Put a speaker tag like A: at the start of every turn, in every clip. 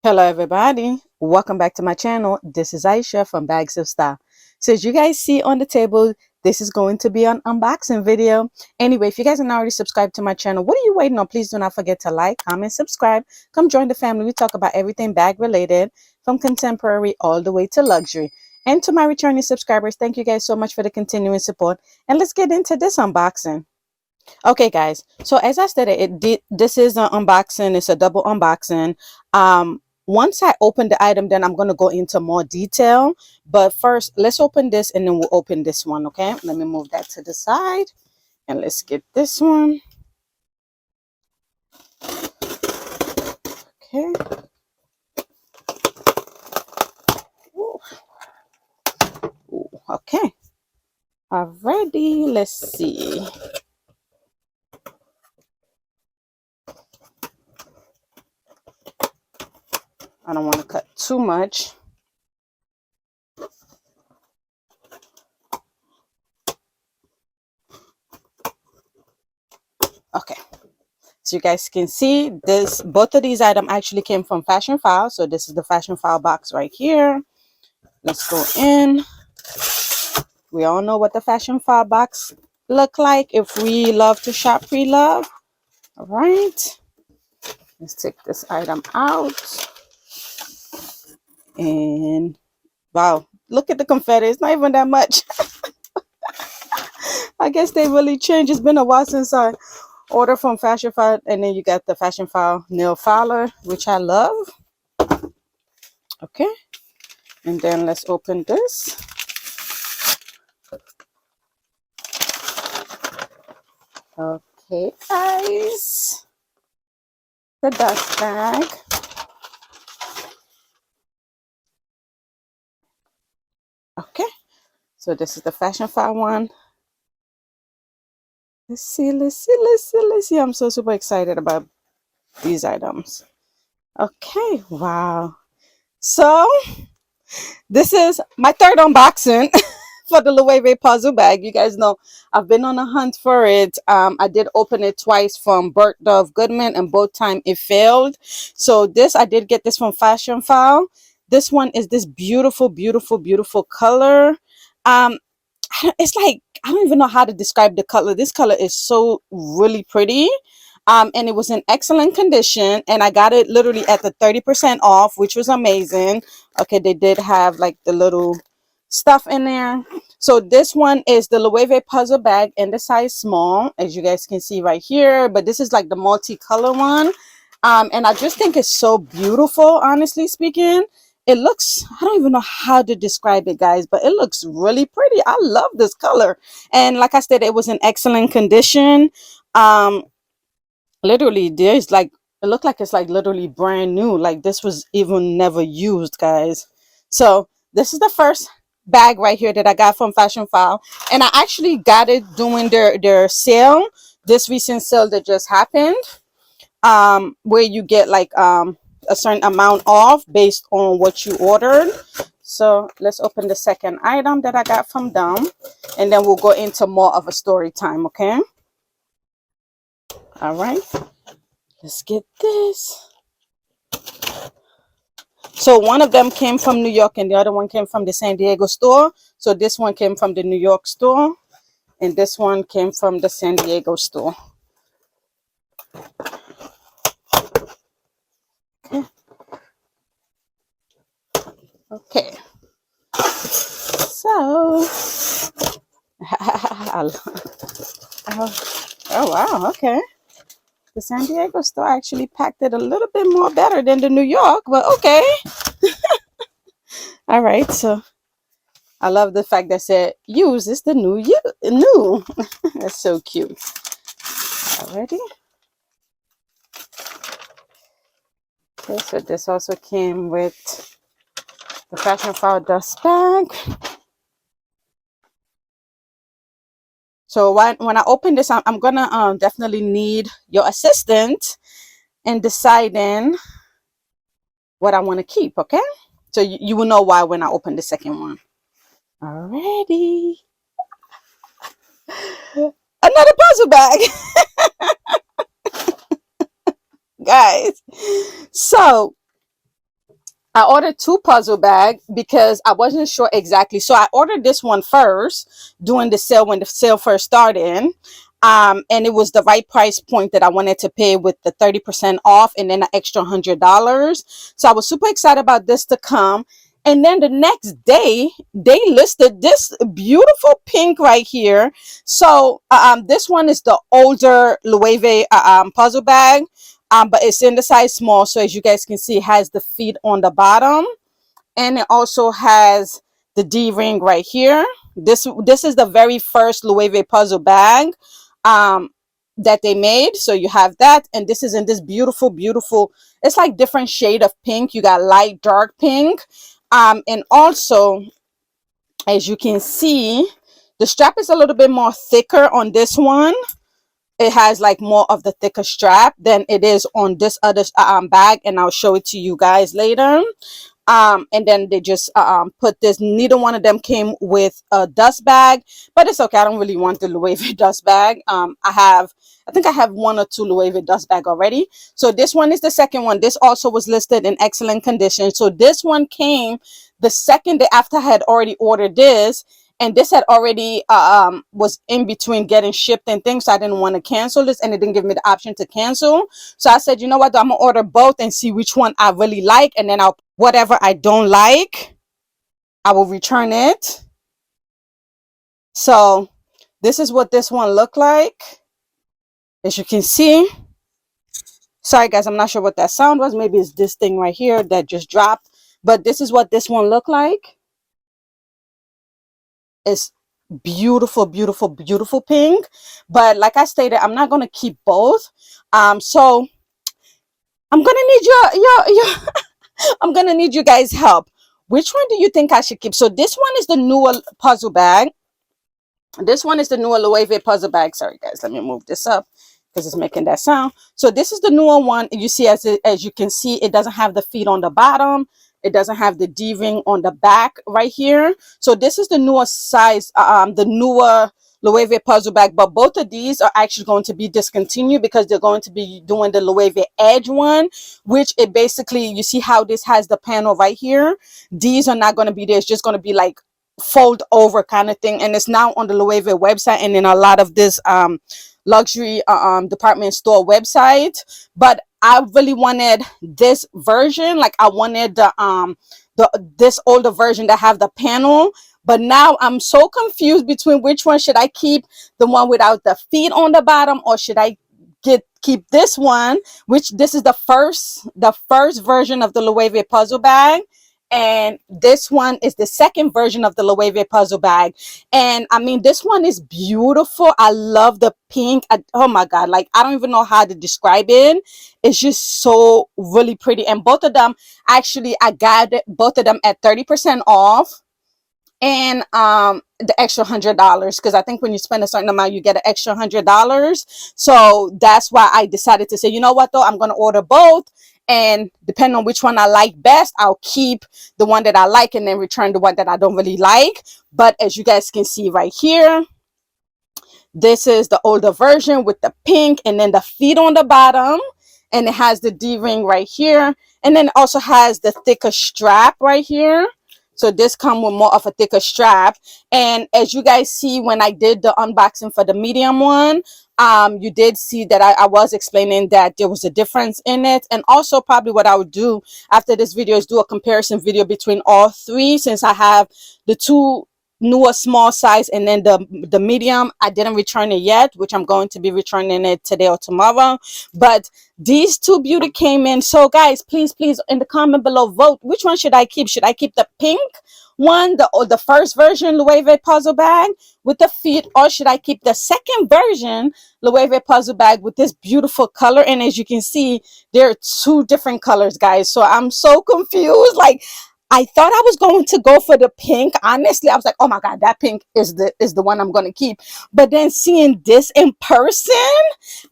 A: Hello everybody, welcome back to my channel. This is Aisha from Bags of Style. So as you guys see on the table, this is going to be an unboxing video. Anyway, if you guys are not already subscribed to my channel, what are you waiting on? Please do not forget to like, comment, subscribe. Come join the family. We talk about everything bag related, from contemporary all the way to luxury. And to my returning subscribers, thank you guys so much for the continuing support. And let's get into this unboxing. Okay guys, so as I stated, this is an unboxing. It's a double unboxing. Once I open the item, then I'm going to go into more detail, but first let's open this and then we'll open this one. Okay, let me move that to the side and let's get this one. Okay. Ooh. Ooh, okay, already, let's see. I don't want to cut too much. Okay, so you guys can see this, both of these items actually came from Fashion File. So this is the Fashion File box right here. Let's go in. We all know what the Fashion File box look like if we love to shop pre-love. All right, let's take this item out. And wow, look at the confetti. It's not even that much. I guess they really changed. It's been a while since I ordered from Fashion File. And then you got the Fashion File nail filer, which I love. Okay, and then let's open this. Okay guys, the dust bag. Okay, so this is the Fashion File one. Let's see. I'm so super excited about these items. Okay, wow. So this is my third unboxing for the Loewe Puzzle Bag. You guys know I've been on a hunt for it. I did open it twice from Bergdorf Goodman, and both times it failed. So this, I did get this from Fashion File. This one is this beautiful, beautiful, beautiful color. It's like, I don't even know how to describe the color. This color is so really pretty. And it was in excellent condition, and I got it literally at the 30% off, which was amazing. Okay, they did have like the little stuff in there. So this one is the Loewe Puzzle Bag in the size small, as you guys can see right here, but this is like the multicolor one. And I just think it's so beautiful, honestly speaking. It looks, I don't even know how to describe it, guys, but it looks really pretty. I love this color. And like I said, it was in excellent condition. Literally, there's like, it looked like it's like literally brand new. Like this was even never used, guys. So this is the first bag right here that I got from Fashion File. And I actually got it during their sale, this recent sale that just happened, where you get like a certain amount off based on what you ordered. So let's open the second item that I got from them, and then we'll go into more of a story time. Okay, all right, let's get this. So one of them came from New York and the other one came from the San Diego store. So this one came from the New York store and this one came from the San Diego store. Okay, so oh wow, okay. The San Diego store actually packed it a little bit more better than the New York, but okay. All right, so I love the fact that said use is the new you new. That's so cute. Already. Okay, so this also came with the Fashion File dust bag. So when I open this, I'm gonna definitely need your assistance in deciding what I want to keep. Okay, so you will know why when I open the second one. Alrighty, another puzzle bag, guys. So I ordered two puzzle bag because I wasn't sure exactly. So I ordered this one first during the sale when the sale first started. And it was the right price point that I wanted to pay with the 30% off and then an extra $100. So I was super excited about this to come. And then the next day, they listed this beautiful pink right here. So this one is the older Loewe puzzle bag. But it's in the size small, so as you guys can see, it has the feet on the bottom, and it also has the D-ring right here. This is the very first Loewe puzzle bag that they made. So you have that, and this is in this beautiful, it's like different shade of pink. You got light, dark pink, and also, as you can see, the strap is a little bit more thicker on this one. It has like more of the thicker strap than it is on this other bag, and I'll show it to you guys later. And then they just put this. Neither one of them came with a dust bag, but it's okay. I don't really want the Loewe dust bag. I think I have one or two Loewe dust bag already. So this one is the second one. This also was listed in excellent condition. So this one came the second day after I had already ordered this, and this had already was in between getting shipped and things, so I didn't want to cancel this, and it didn't give me the option to cancel. So I said, you know what, I'm gonna order both and see which one I really like, and then whatever I don't like, I will return it. So this is what this one looked like. As you can see, sorry guys, I'm not sure what that sound was. Maybe it's this thing right here that just dropped, but this is what this one looked like. It's beautiful pink. But like I stated, I'm not gonna keep both. So I'm gonna need your I'm gonna need you guys help. Which one do you think I should keep? So this one is the newer puzzle bag. This one is the newer Loewe puzzle bag. Sorry guys, let me move this up because it's making that sound. So this is the newer one. You see, as you can see, it doesn't have the feet on the bottom. It doesn't have the D-ring on the back right here. So this is the newer size, the newer Loewe puzzle bag. But both of these are actually going to be discontinued because they're going to be doing the Loewe Edge one, which it basically, you see how this has the panel right here. These are not going to be there. It's just going to be like fold over kind of thing, and it's now on the Loewe website and in a lot of this luxury department store website. But I really wanted this version, like I wanted this older version that have the panel. But now I'm so confused between which one should I keep, the one without the feet on the bottom, or should I keep this one, which this is the first version of the Loewe puzzle bag, and this one is the second version of the Loewe puzzle bag. And I mean, this one is beautiful. I love the pink. Oh my god, like I don't even know how to describe it. It's just so really pretty. And both of them, actually, I got both of them at 30% off, and the extra $100, because I think when you spend a certain amount you get an extra $100. So that's why I decided to say, you know what though, I'm going to order both, and depending on which one I like best, I'll keep the one that I like and then return the one that I don't really like. But as you guys can see right here, this is the older version with the pink and then the feet on the bottom, and it has the D-ring right here, and then it also has the thicker strap right here. So this comes with more of a thicker strap. And as you guys see, when I did the unboxing for the medium one, you did see that I was explaining that there was a difference in it. And also probably what I would do after this video is do a comparison video between all three, since I have the two newer small size and then the medium. I didn't return it yet, which I'm going to be returning it today or tomorrow. But these two beauty came in. So guys, please in the comment below, vote which one should I keep. Should I keep the pink one, the first version Loewe puzzle bag with the feet, or should I keep the second version Loewe puzzle bag with this beautiful color? And as you can see, there are two different colors, guys. So I'm so confused. Like, I thought I was going to go for the pink. Honestly, I was like, oh my god, that pink is the one I'm going to keep. But then seeing this in person,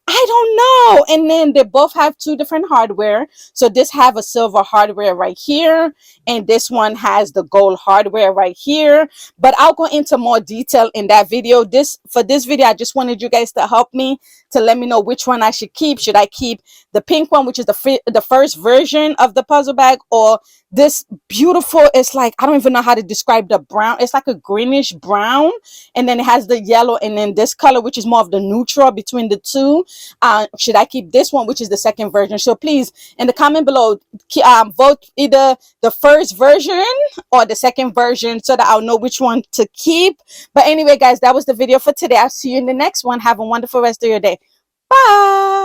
A: I don't know. And then they both have two different hardware. So this have a silver hardware right here, and this one has the gold hardware right here. But I'll go into more detail in that video. For this video, I just wanted you guys to help me to let me know which one I should keep. Should I keep the pink one, which is the first version of the puzzle bag, or this beautiful, it's like, I don't even know how to describe the brown. It's like a greenish brown, and then it has the yellow, and then this color, which is more of the neutral between the two. Should I keep this one, which is the second version? So please, in the comment below, vote either the first version or the second version so that I'll know which one to keep. But anyway, guys, that was the video for today. I'll see you in the next one. Have a wonderful rest of your day. Bye.